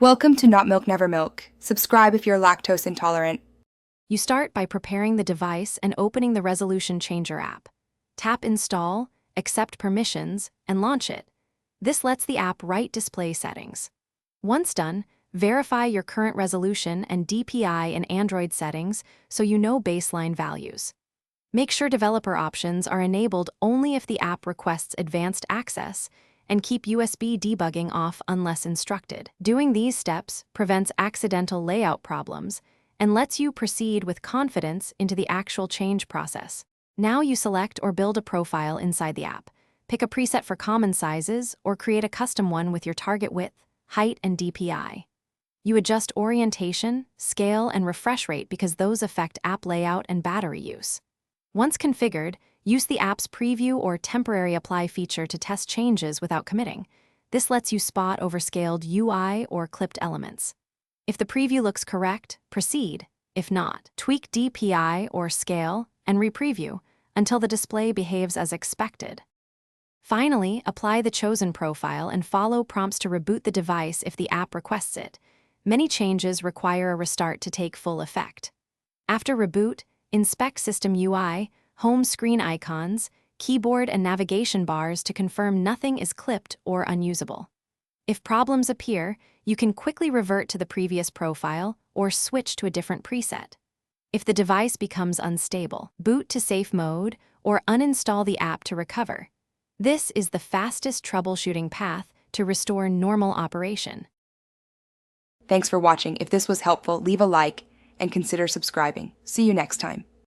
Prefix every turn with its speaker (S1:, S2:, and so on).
S1: Welcome to Not Milk Never Milk. Subscribe if you're lactose intolerant.
S2: You start by preparing the device and opening the Resolution Changer app. Tap Install, accept permissions, and launch it. This lets the app write display settings. Once done, verify your current resolution and DPI in Android settings so you know baseline values. Make sure developer options are enabled only if the app requests advanced access, and keep USB debugging off unless instructed. Doing these steps prevents accidental layout problems and lets you proceed with confidence into the actual change process. Now you select or build a profile inside the app. Pick a preset for common sizes or create a custom one with your target width, height, and DPI. You adjust orientation, scale, and refresh rate because those affect app layout and battery use. Once configured, use the app's preview or temporary apply feature to test changes without committing. This lets you spot overscaled UI or clipped elements. If the preview looks correct, proceed. If not, tweak DPI or scale and re-preview until the display behaves as expected. Finally, apply the chosen profile and follow prompts to reboot the device if the app requests it. Many changes require a restart to take full effect. After reboot, inspect System UI, home screen icons, keyboard and navigation bars to confirm nothing is clipped or unusable. If problems appear, you can quickly revert to the previous profile or switch to a different preset. If the device becomes unstable, boot to safe mode or uninstall the app to recover. This is the fastest troubleshooting path to restore normal operation.
S1: Thanks for watching. If this was helpful, leave a like and consider subscribing. See you next time.